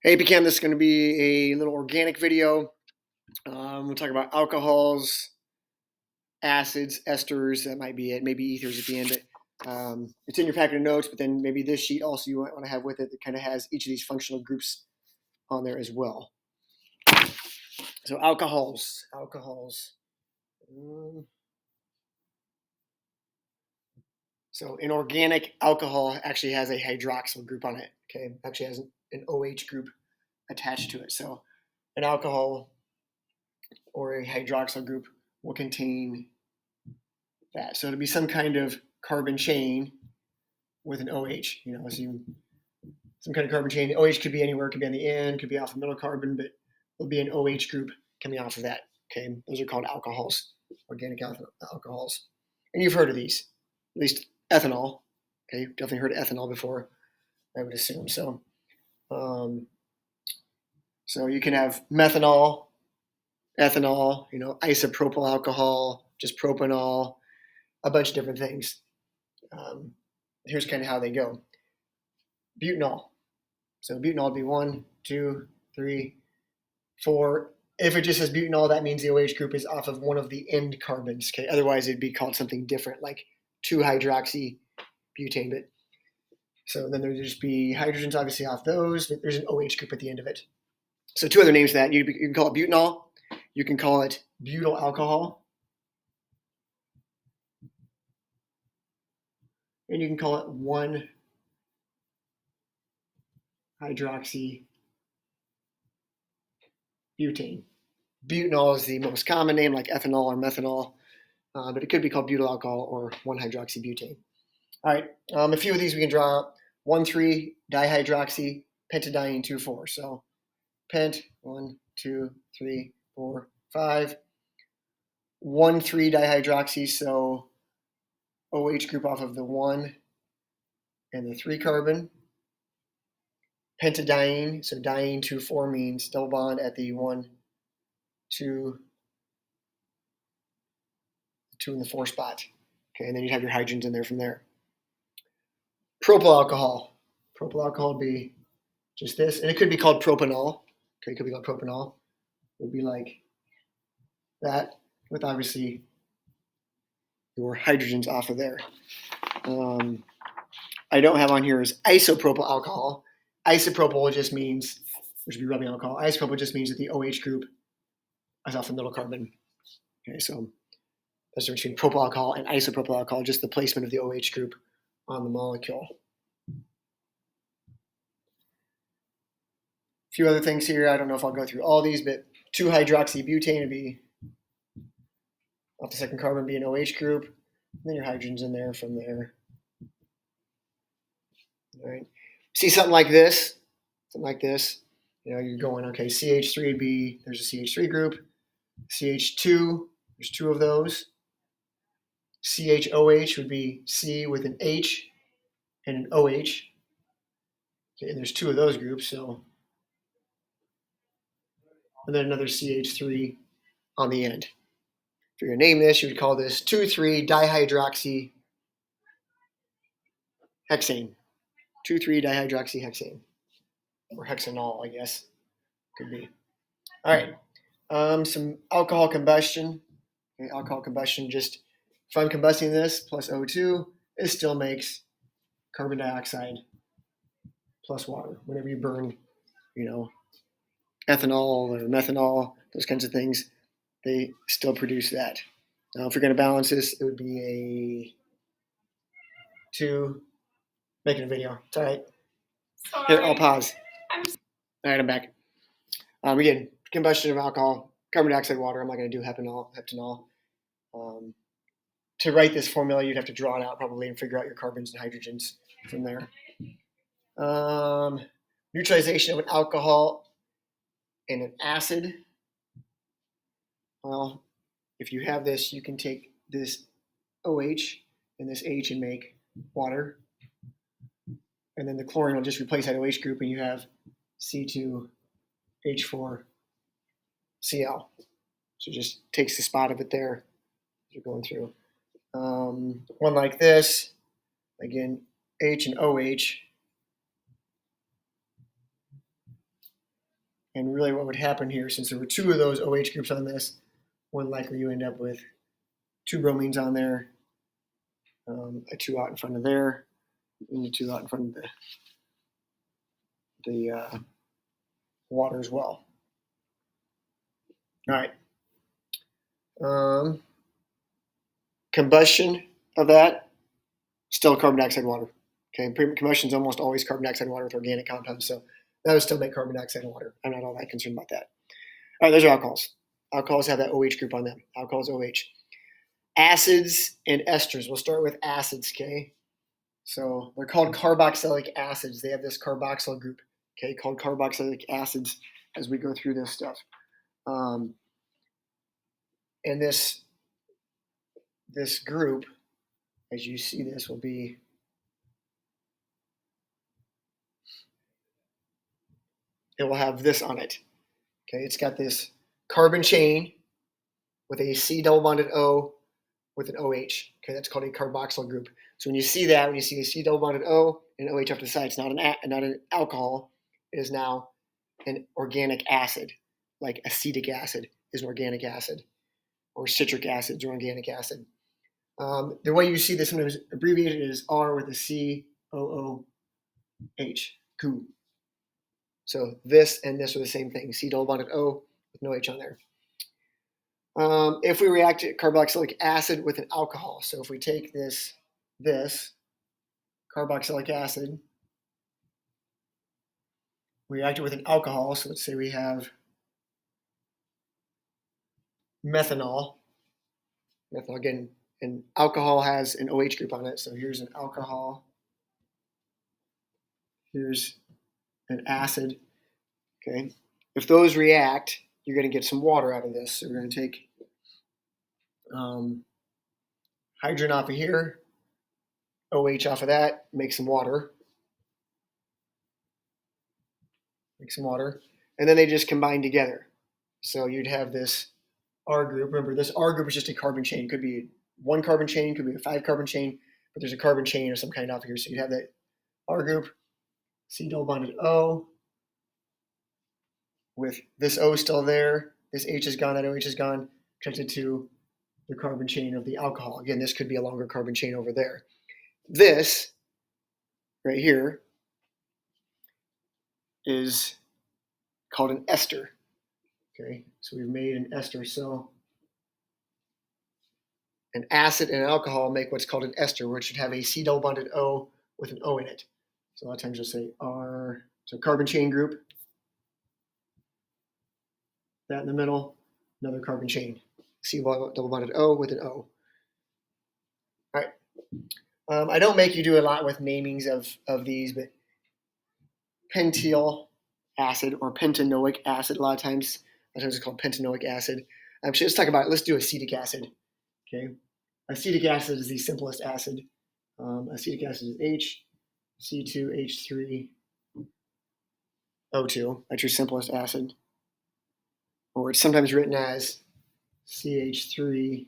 Hey, Pecan, this is going to be a little organic video. We'll talk about alcohols, acids, esters. That might be it. Maybe ethers at the end. But it's in your packet of notes, but then maybe this sheet also you want to have with it that kind of has each of these functional groups on there as well. So alcohols. So an organic alcohol actually has a hydroxyl group on it. Okay, actually has an OH group attached to it. So an alcohol or a hydroxyl group will contain that. So it'll be some kind of carbon chain with an OH. Some kind of carbon chain. The OH could be anywhere. It could be on the end. Could be off the middle carbon, but there'll be an OH group coming off of that. Okay, those are called alcohols, organic alcohols, and you've heard of these, at least ethanol. Okay, you've definitely heard of ethanol before, I would assume. So you can have methanol, ethanol, isopropyl alcohol, just propanol, a bunch of different things. Here's kind of how they go. Butanol. So butanol would be 1, 2, 3, 4. If it just says butanol, that means the OH group is off of one of the end carbons. Okay, otherwise it'd be called something different, like 2-hydroxybutane. But so then there'd just be hydrogens obviously off those. There's an OH group at the end of it. So two other names for that. You can call it butanol. You can call it butyl alcohol. And you can call it 1-hydroxybutane. Butanol is the most common name, like ethanol or methanol, but it could be called butyl alcohol or 1-hydroxybutane. All right, a few of these we can draw up. 1,3-dihydroxy pentadiene 2,4. So pent 1, 2, 3, 4, 5. 1,3-dihydroxy, so OH group off of the 1 and the 3 carbon. Pentadiene, so diene 2,4 means double bond at the 1, 2, 2 and the 4 spot. Okay, and then you'd have your hydrogens in there from there. Propyl alcohol. Propyl alcohol would be just this, and it could be called propanol. Okay, it could be called propanol. It would be like that, with obviously your hydrogens off of there. I don't have on here is isopropyl alcohol. Isopropyl just means, which would be rubbing alcohol. Isopropyl just means that the OH group is off the middle carbon. Okay, so that's the difference between propyl alcohol and isopropyl alcohol, just the placement of the OH group on the molecule. A few other things here. I don't know if I'll go through all these, but 2-hydroxybutane would be off the second carbon, be an OH group. And then your hydrogens in there from there. All right. See something like this? You're going, okay, CH3 would be, there's a CH3 group. CH2, there's 2 of those. CHOH would be C with an H and an OH. Okay, and there's 2 of those groups, so. And then another CH3 on the end. If you're going to name this, you would call this 2,3-dihydroxy hexane. 2,3-dihydroxyhexane. Or hexanol, I guess. Could be. All right. Some alcohol combustion. Okay, alcohol combustion, just if I'm combusting this plus O2, it still makes carbon dioxide plus water. Whenever you burn, ethanol or methanol, those kinds of things, they still produce that. Now, if you're going to balance this, it would be a 2. Making a video. It's all right. Sorry. Here, I'll pause. All right, I'm back. Again, combustion of alcohol, carbon dioxide, water. I'm not going to do heptanol. To write this formula, you'd have to draw it out probably and figure out your carbons and hydrogens from there. Neutralization of an alcohol and an acid. Well, if you have this, you can take this OH and this H and make water. And then the chlorine will just replace that OH group and you have C2H4Cl. So it just takes the spot of it there as you're going through. One like this, again, H and OH. And really what would happen here, since there were two of those OH groups on this, more than likely you end up with two bromines on there, a two out in front of there, and a two out in front of the water as well. All right. Combustion of that, still carbon dioxide water. Okay, combustion is almost always carbon dioxide water with organic compounds, so that would still make carbon dioxide water. I'm not all that concerned about that. All right, those are alcohols. Alcohols have that OH group on them. Alcohols, OH. Acids and esters. We'll start with acids, okay? So they're called carboxylic acids. They have this carboxyl group, okay, called carboxylic acids as we go through this stuff. And this group, as you see this, will be it will have this on it. Okay, it's got this carbon chain with a C double bonded O with an OH. Okay, that's called a carboxyl group. So when you see that, when you see a C double bonded O and an OH off to the side, it's not an alcohol. It is now an organic acid, like acetic acid is an organic acid, or citric acid is an organic acid. The way you see this sometimes abbreviated is R with a C O O H, COO. So this and this are the same thing, C double bonded O with no H on there. If we react to carboxylic acid with an alcohol, so if we take this carboxylic acid, we react it with an alcohol, so let's say we have methanol. Methanol, again, and alcohol has an OH group on it, so here's an alcohol, here's an acid, okay? If those react, you're going to get some water out of this. So we're going to take hydrogen off of here, OH off of that, make some water. And then they just combine together. So you'd have this R group. Remember, this R group is just a carbon chain. It could be one carbon chain, could be a 5 carbon chain, but there's a carbon chain of some kind off here. So you'd have that R group, C double bonded O, with this O still there. This H is gone, that OH is gone, connected to the carbon chain of the alcohol. Again, this could be a longer carbon chain over there. This right here is called an ester. Okay, so we've made an ester. So an acid and an alcohol make what's called an ester, which should have a C double bonded O with an O in it. So a lot of times you'll say R, so carbon chain group, that in the middle, another carbon chain, C double bonded O with an O. All right. I don't make you do a lot with namings of these, but pentyl acid or pentanoic acid, a lot of times it's called pentanoic acid. Actually, let's talk about it. Let's do acetic acid. Okay, acetic acid is the simplest acid. Acetic acid is H, C2H3O2. That's your simplest acid. Or it's sometimes written as CH3COOH.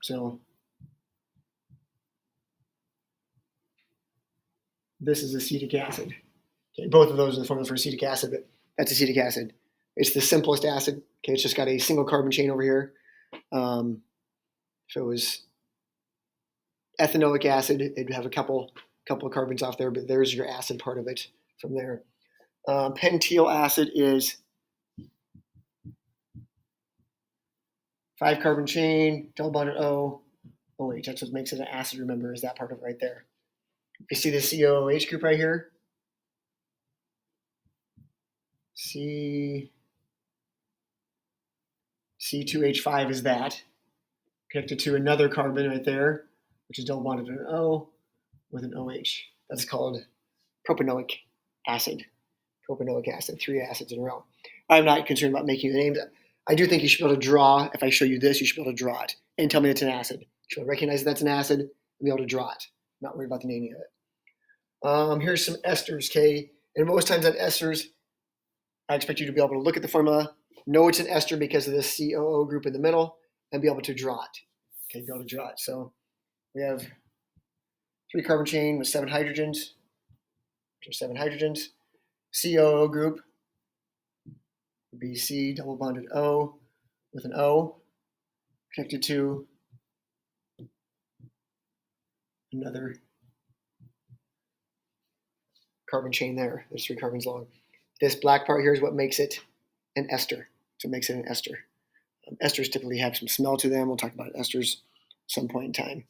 So this is acetic acid. Okay, both of those are the formula for acetic acid, but that's acetic acid. It's the simplest acid. Okay, it's just got a single carbon chain over here. If it was ethanoic acid, it'd have a couple of carbons off there, but there's your acid part of it from there. Pentyl acid is 5 carbon chain, double bonded O, OH. That's what makes it an acid, remember, is that part of it right there. You see the COOH group right here? C2H5 is that. Connected to another carbon right there, which is double bonded to an O with an OH. That's called propanoic acid. Propanoic acid, 3 acids in a row. I'm not concerned about making the names. I do think you should be able to draw, if I show you this, you should be able to draw it and tell me it's an acid. You should be able to recognize that's an acid and be able to draw it. Not worried about the naming of it. Here's some esters, okay? And most times on esters, I expect you to be able to look at the formula, know it's an ester because of this COO group in the middle, and be able to draw it. Okay, be able to draw it. So we have 3 carbon chain with 7 hydrogens. There's 7 hydrogens. COO group would be C double bonded O with an O connected to another carbon chain there. There's 3 carbons long. This black part here is what makes it an ester. So it makes it an ester. Esters typically have some smell to them. We'll talk about esters at some point in time.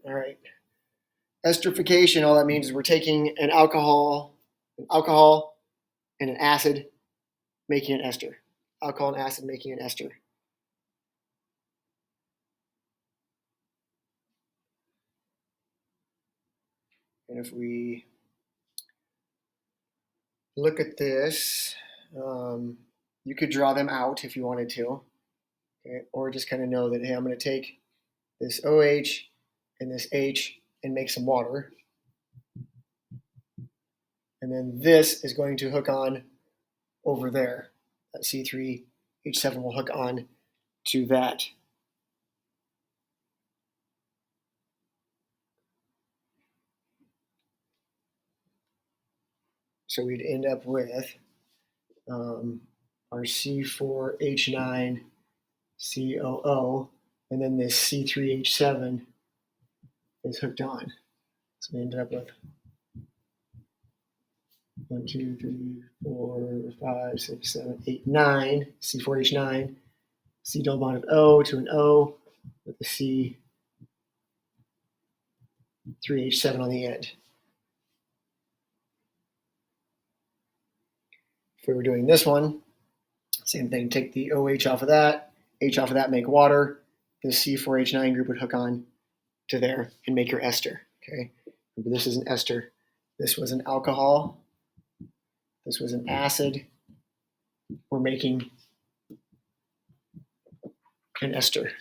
All right. Esterification, all that means is we're taking an alcohol and an acid, making an ester. Alcohol and acid making an ester. And if we look at this, you could draw them out if you wanted to, okay? Or just kind of know that, hey, I'm going to take this OH and this H and make some water. And then this is going to hook on over there. That C3H7 will hook on to that. So we'd end up with our C4H9 COO, and then this C3H7 is hooked on. So we ended up with 1, 2, 3, 4, 5, 6, 7, 8, 9 C4H9, C double bond of O to an O with the C3H7 on the end. If we were doing this one, same thing, take the OH off of that, H off of that, make water. The C4H9 group would hook on to there and make your ester. Okay, remember this is an ester. This was an alcohol. This was an acid. We're making an ester.